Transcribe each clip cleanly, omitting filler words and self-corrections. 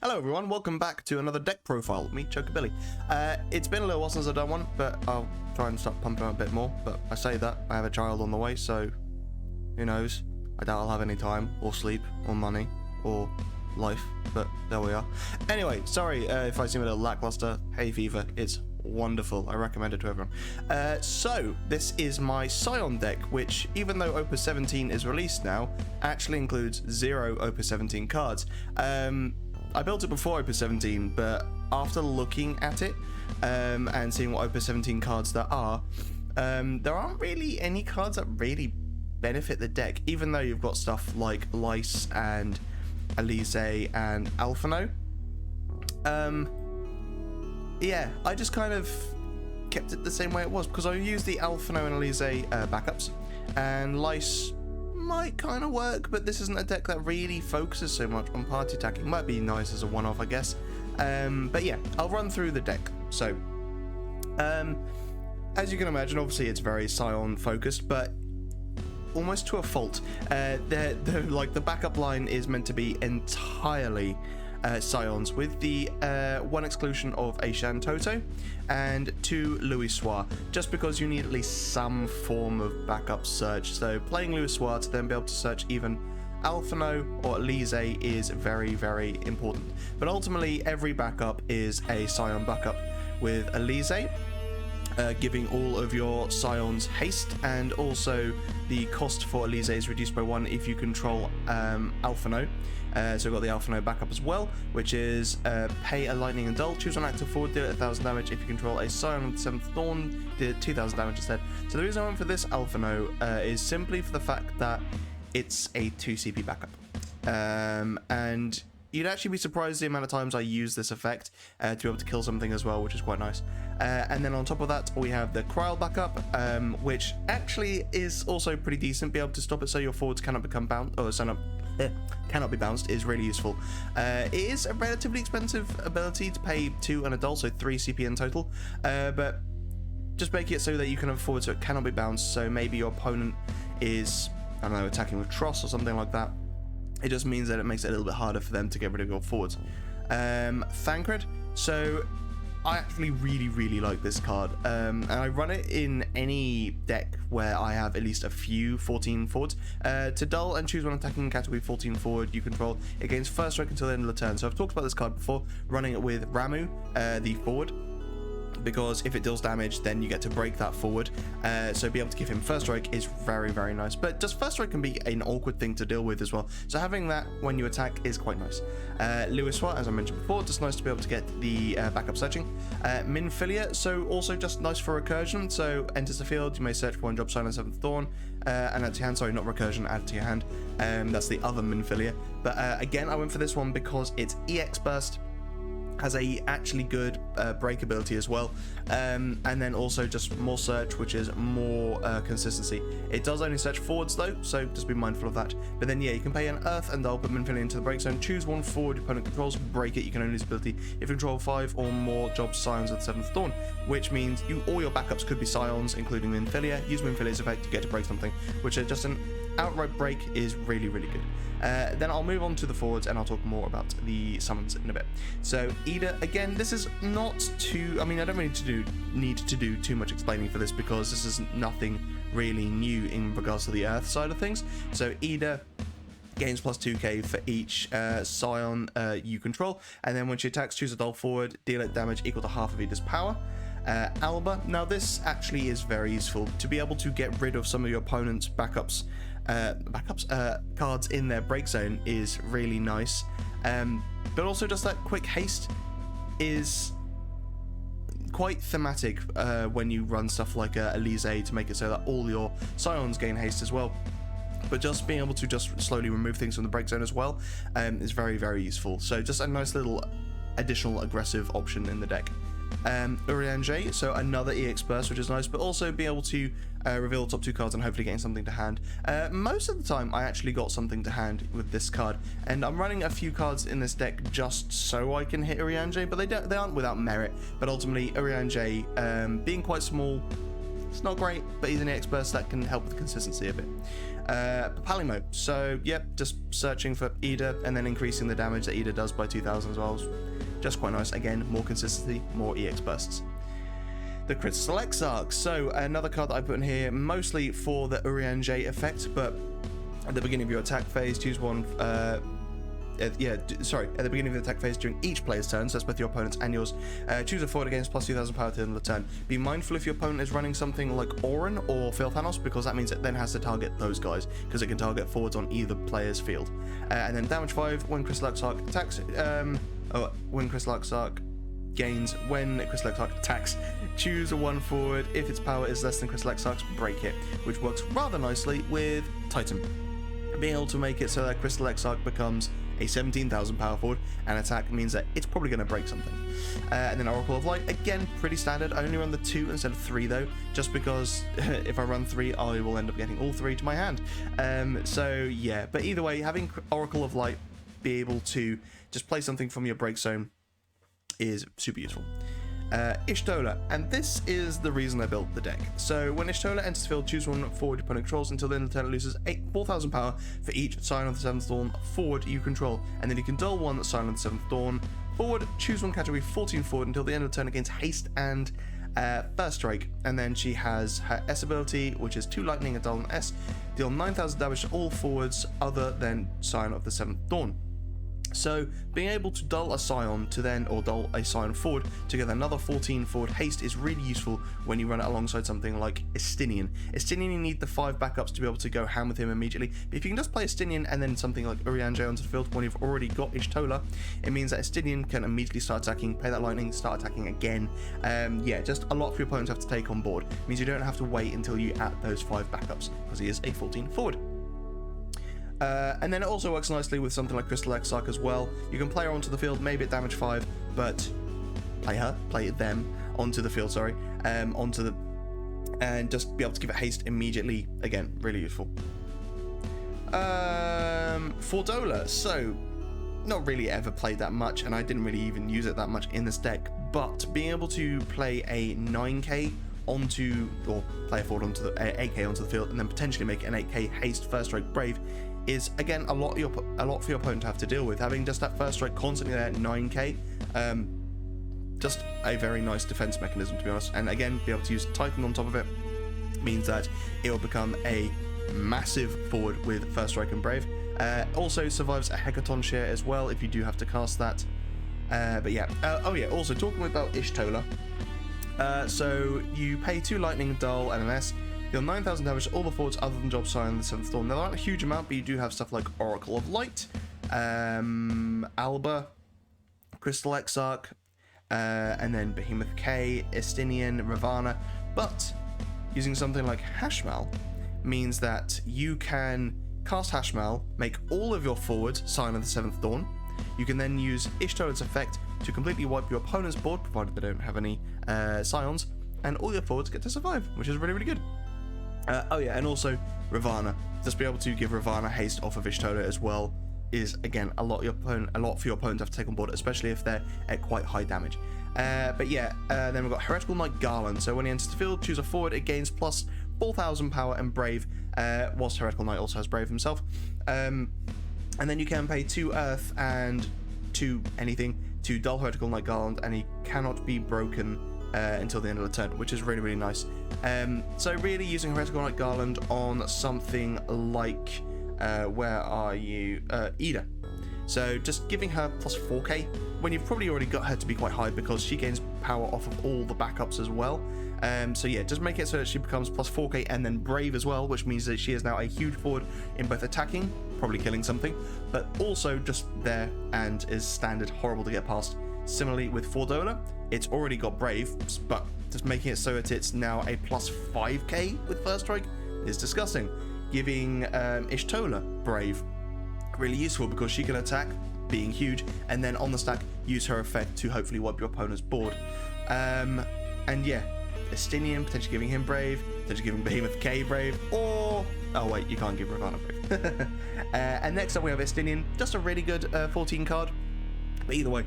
Hello everyone, welcome back to another deck profile, me, Chocobilly. It's been a little while since I've done one, but I'll try and start pumping out a bit more. But I say that, I have a child on the way, so who knows? I doubt I'll have any time, or sleep, or money, or life, but there we are. Anyway, sorry if I seem a little lackluster. Hay fever, it's wonderful. I recommend it to everyone. So, this is my Scion deck, which, even though Opus 17 is released now, actually includes 0 Opus 17 cards. I built it before Opus 17, but after looking at it and seeing what Opus 17 cards there aren't really any cards that really benefit the deck, even though you've got stuff like Lice and Elise and Alphino. Yeah, I just kind of kept it the same way it was, because I used the Alphino and Elise backups, and Lice might kind of work, but this isn't a deck that really focuses so much on party attacking. Might be nice as a one-off, I guess. But yeah, I'll run through the deck. So, as you can imagine, obviously it's very Scion focused, but almost to a fault. The backup line is meant to be entirely Scions, with the one exclusion of a Shantoto and 2 Louisoix, just because you need at least some form of backup search. So playing Louisoix to then be able to search even Alphino or Elise is very, very important. But ultimately, every backup is a Scion backup, with Elise giving all of your Scions haste, and also the cost for Elise is reduced by 1 if you control Alphino. So we've got the Alphino backup as well, which is pay a lightning and dull, choose one active forward, deal it 1000 damage. If you control a Scion with 7th Thorn, deal it 2000 damage instead. So the reason I went for this Alphino is simply for the fact that it's a 2 CP backup. And you'd actually be surprised the amount of times I use this effect to be able to kill something as well, which is quite nice. And then on top of that, we have the Kryl backup, which actually is also pretty decent. Be able to stop it so your forwards cannot become bound, or cannot be bounced, is really useful. It is a relatively expensive ability to pay 2 and a dull, so 3 CP in total. But just make it so that you can have forward so it cannot be bounced. So maybe your opponent is, I don't know, attacking with Tross or something like that. It just means that it makes it a little bit harder for them to get rid of your forwards. Thancred. So I actually really like this card, and I run it in any deck where I have at least a few 14 forwards. To dull and choose one attacking category 14 forward you control. It gains first strike until the end of the turn. So I've talked about this card before, running it with Ramu, the forward, because if it deals damage, then you get to break that forward. So be able to give him first strike is very nice. But just first strike can be an awkward thing to deal with as well. So having that when you attack is quite nice. Louisoix, as I mentioned before, just nice to be able to get the backup searching. Minfilia, so also just nice for recursion. So enters the field, you may search for one job Silent 7th Thorn, and add to your hand. Sorry, not recursion, add to your hand. That's the other Minfilia. But again, I went for this one because it's EX Burst, has a actually good break ability as well, and then also just more search, which is more consistency. It does only search forwards though, so just be mindful of that. But then yeah, you can pay an Earth and Dull, put Minfilia into the break zone, choose one forward your opponent controls, break it. You can only use ability if you control 5 or more job Scions with 7th Thorn, which means all your backups could be Scions, including Minfilia. Use Minfilia's effect to get to break something, which is just an outright break, is really good. Then I'll move on to the forwards and I'll talk more about the summons in a bit. So Ida, again, this is not too, I mean, I don't really need to do too much explaining for this, because this is nothing really new in regards to the Earth side of things. So Ida gains plus 2k for each Scion you control, and then when she attacks, choose a dull forward, deal it damage equal to half of Ida's power. Alba, now this actually is very useful to be able to get rid of some of your opponent's backups cards in their break zone is really nice. But also just that quick haste is quite thematic when you run stuff like Elise to make it so that all your Scions gain haste as well. But just being able to just slowly remove things from the break zone as well is very useful. So just a nice little additional aggressive option in the deck. Urianger, so another EX Burst, which is nice, but also be able to reveal the top 2 cards and hopefully getting something to hand. Most of the time I actually got something to hand with this card, and I'm running a few cards in this deck just so I can hit Urianger, but they aren't without merit. But ultimately Urianger, being quite small, It's not great, but he's an EX burst that can help with the consistency a bit. Papalimo, so yep, just searching for Ida and then increasing the damage that Ida does by 2000 as well. Just quite nice. Again, more consistency, more EX bursts. The Crystal Exarch, so another card that I put in here mostly for the Urianger effect, but at the beginning of your attack phase, choose one. At the beginning of the attack phase during each player's turn, so that's both your opponent's and yours, choose a forward against plus 2000 power to the end of the turn. Be mindful if your opponent is running something like Orin or Philthanos, because that means it then has to target those guys, because it can target forwards on either player's field. And then damage 5, when Crystal Exarch attacks, when Crystal Exarch gains, when Crystal Exarch attacks, choose a 1 forward. If its power is less than Crystal Exarch's, break it, which works rather nicely with Titan. Being able to make it so that Crystal Exarch becomes a 17,000 power forward and attack means that it's probably going to break something. And then Oracle of Light, again, pretty standard. I only run the 2 instead of 3 though, just because if I run 3, I will end up getting all 3 to my hand. So yeah, but either way, having Oracle of Light be able to just play something from your break zone is super useful. Ishtola, and this is the reason I built the deck. So when Ishtola enters the field, choose one forward your opponent controls until the end of the turn. It loses 4,000 power for each Scion of the 7th Dawn forward you control, and then you can dull one Scion of the 7th Dawn forward, choose one category 14 forward until the end of the turn against haste and first strike, and then she has her S ability, which is 2 lightning and dull and S, deal 9,000 damage to all forwards other than Scion of the 7th Dawn. So being able to dull a Scion to then, or dull a Scion forward to get another 14 forward haste is really useful when you run it alongside something like Estinian. Estinian, you need the 5 backups to be able to go ham with him immediately, but if you can just play Estinian and then something like Urianger onto the field when you've already got Ishtola, it means that Estinian can immediately start attacking, pay that lightning, start attacking again. Yeah, just a lot for your opponents have to take on board. It means you don't have to wait until you add those 5 backups, because he is a 14 forward. And then it also works nicely with something like Crystal Exarch as well. You can play her onto the field, maybe at damage 5, but play them onto the field, and just be able to give it haste immediately. Again, really useful. Fordola, so not really ever played that much, and I didn't really even use it that much in this deck, but being able to play a 9k onto, or play a forward onto the 8k onto the field, and then potentially make an 8k haste first strike brave is again a lot for your opponent to have to deal with. Having just that first strike constantly there at 9k, just a very nice defense mechanism, to be honest. And again, be able to use Titan on top of it means that it will become a massive forward with first strike and brave. Also survives a Hecaton share as well if you do have to cast that. But yeah, also talking about Ishtola, so you pay 2 lightning, dull and an S, deal 9,000 damage to all the forwards other than Job Scion the 7th Dawn. Now, they're not a huge amount, but you do have stuff like Oracle of Light, Alba, Crystal Exarch, and then Behemoth K, Estinian, Ravana. But using something like Hashmal means that you can cast Hashmal, make all of your forwards Scion of the 7th Dawn. You can then use Ishtola's effect to completely wipe your opponent's board, provided they don't have any Scions, and all your forwards get to survive, which is really, really good. And also Ravana. Just be able to give Ravana haste off of Ishtola as well is, again, a lot for your opponent to have to take on board, especially if they're at quite high damage. Then we've got Heretical Knight Garland. So when he enters the field, choose a forward. It gains plus 4,000 power and brave, whilst Heretical Knight also has brave himself. And then you can pay 2 earth and 2 anything to dull Heretical Knight Garland, and he cannot be broken until the end of the turn, which is really, really nice. So really using Heretical Knight Garland on something like where are you? Ida. So just giving her plus 4k when you've probably already got her to be quite high, because she gains power off of all the backups as well. So yeah, just make it so that she becomes plus 4k and then brave as well, which means that she is now a huge forward in both attacking, probably killing something, but also just there and is standard horrible to get past. Similarly with Fordola, it's already got brave, but just making it so that it's now a plus 5k with first strike is disgusting. Giving Ishtola brave, really useful because she can attack, being huge, and then on the stack use her effect to hopefully wipe your opponent's board. And yeah, Estinian, potentially giving him brave, potentially giving Behemoth K brave, or oh wait, you can't give Ravana brave. And next up we have Estinian, just a really good 14 card. But either way,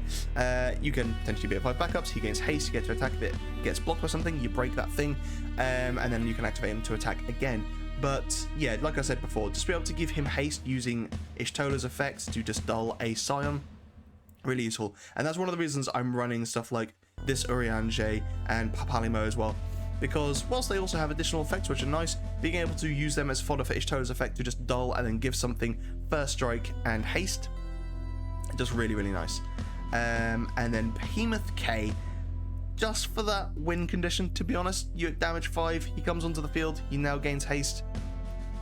you can potentially be at 5 backups. He gains haste, you get to attack. If it gets blocked or something, you break that thing, and then you can activate him to attack again. But yeah, like I said before, just be able to give him haste using Ishtola's effects to just dull a Scion, really useful. And that's one of the reasons I'm running stuff like this Urianger and Papalimo as well. Because whilst they also have additional effects which are nice, being able to use them as fodder for Ishtola's effect to just dull and then give something first strike and haste, just really, really nice. And then Behemoth K, just for that win condition, to be honest. You're at damage 5, he comes onto the field, he now gains haste,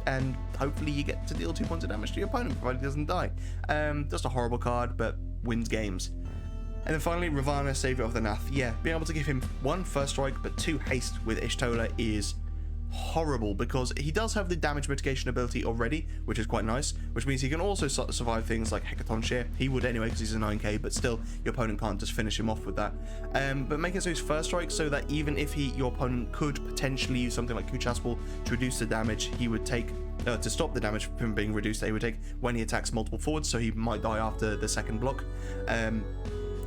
and hopefully you get to deal 2 points of damage to your opponent, provided he doesn't die. Just a horrible card, but wins games. And then finally, Ravana, Savior of the Nath. Yeah, being able to give him 1 first strike, but 2 haste with Ishtola is horrible, because he does have the damage mitigation ability already, which is quite nice, which means he can also survive things like Hecaton Shear. He would anyway, because he's a 9k, but still, your opponent can't just finish him off with that. But make it so he's first strike, so that even if your opponent could potentially use something like Kuchaspel to reduce the damage he would take, to stop the damage from being reduced that he would take when he attacks multiple forwards, so he might die after the second block.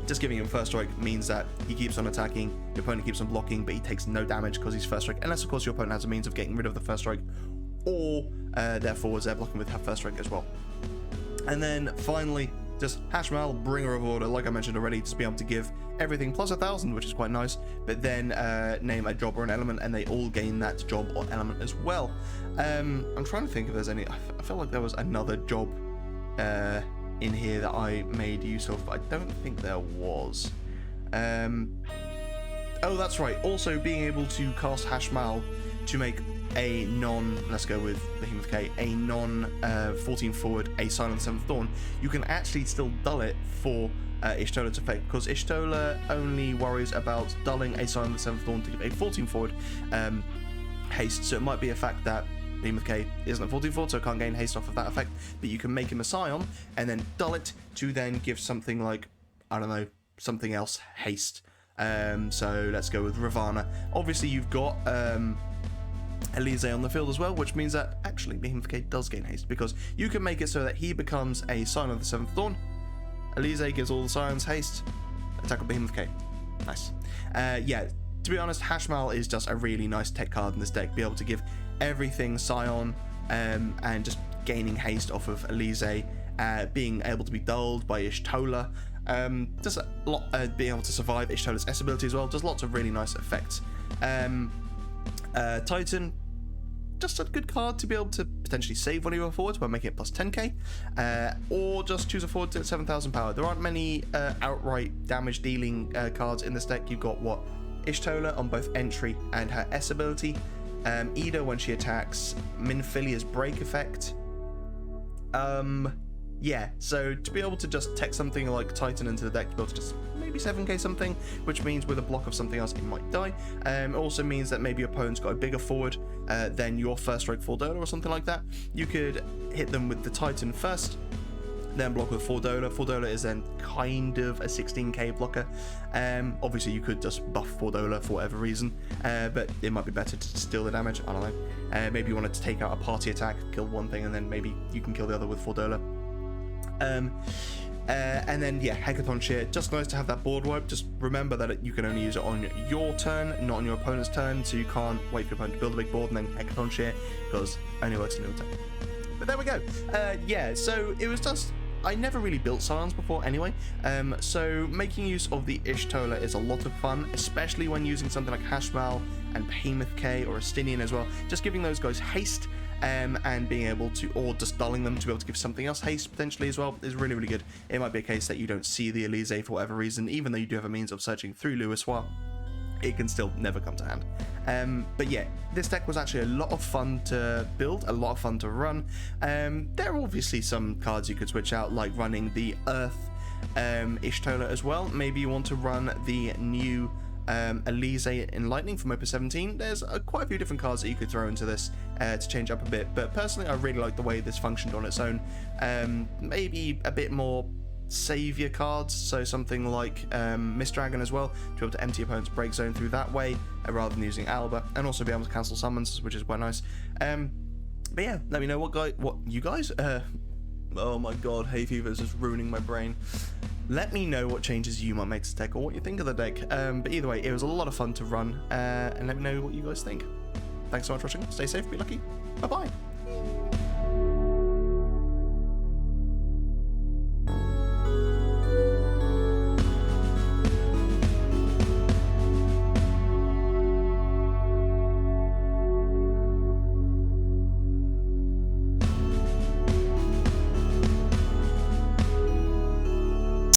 Just giving him first strike means that he keeps on attacking, your opponent keeps on blocking, but he takes no damage because he's first strike, unless of course your opponent has a means of getting rid of the first strike, or their forwards they're blocking with have first strike as well. And then finally, just Hashmal, Bringer of Order, like I mentioned already, just be able to give everything plus 1,000, which is quite nice, but then name a job or an element, and they all gain that job or element as well. I'm trying to think if there's any. I feel like there was another job in here that I made use of, but I don't think there was. Oh, that's right. Also, being able to cast Hashmal to make a let's go with Behemoth K, a 14 forward, a Scion of the 7th Dawn, you can actually still dull it for Ishtola's effect, because Ishtola only worries about dulling a Scion of the 7th Dawn to give a 14 forward haste, so it might be a fact that Behemoth K isn't a 14 forward, so it can't gain haste off of that effect, but you can make him a Scion and then dull it to then give something like, I don't know, something else haste. So let's go with Ravana. Obviously you've got Elise on the field as well, which means that actually Behemoth K does gain haste, because you can make it so that he becomes a Scion of the 7th Dawn. Elise gives all the Scions haste, attack with Behemoth K. Nice. Yeah, to be honest, Hashmal is just a really nice tech card in this deck. Be able to give everything Scion, and just gaining haste off of Elise, being able to be dulled by Ishtola, just a lot, being able to survive Ishtola's S ability as well. Just lots of really nice effects. Titan, just a good card to be able to potentially save one of your forwards by making it plus 10k, or just choose a forward to 7,000 power. There aren't many outright damage dealing cards in this deck. You've got Ishtola on both entry and her S ability, Ida when she attacks, Minfilia's break effect. Yeah, so to be able to just tech something like Titan into the deck, to be able to just maybe 7k something, which means with a block of something else it might die. It also means that maybe your opponent's got a bigger forward than your first strike Fordola or something like that. You could hit them with the Titan first, then block with Fordola. Fordola is then kind of a 16k blocker. Obviously you could just buff Fordola for whatever reason, but it might be better to steal the damage. I don't know. Maybe you wanted to take out a party attack, kill one thing, and then maybe you can kill the other with Fordola. And then yeah, Hecaton Shear, just nice to have that board wipe. Just remember that you can only use it on your turn, not on your opponent's turn, so you can't wait for your opponent to build a big board and then Hecaton Shear, because only works in your turn. But there we go. Yeah, so it was just, I never really built Scions before anyway, so making use of the Ishtola is a lot of fun, especially when using something like Hashmal and Behemoth K or Estinian as well. Just giving those guys haste, and being able to, or just dulling them to be able to give something else haste potentially as well, is really, really good. It might be a case that you don't see the Elise for whatever reason, even though you do have a means of searching through Louisoix, it can still never come to hand. But yeah, this deck was actually a lot of fun to build, a lot of fun to run. There are obviously some cards you could switch out, like running the Earth Ishtola as well. Maybe you want to run the new Elise Enlightening from Opus 17. There's quite a few different cards that you could throw into this to change up a bit, but personally I really like the way this functioned on its own. Maybe a bit more savior cards, so something like Mist Dragon as well, to be able to empty your opponent's break zone through that way, rather than using Alba, and also be able to cancel summons, which is quite nice. But yeah, let me know what you guys oh my god, hay fever is just ruining my brain. let me know what changes you might make to the deck or what you think of the deck. But either way, it was a lot of fun to run, and let me know what you guys think. Thanks so much for watching. Stay safe, be lucky. Bye bye.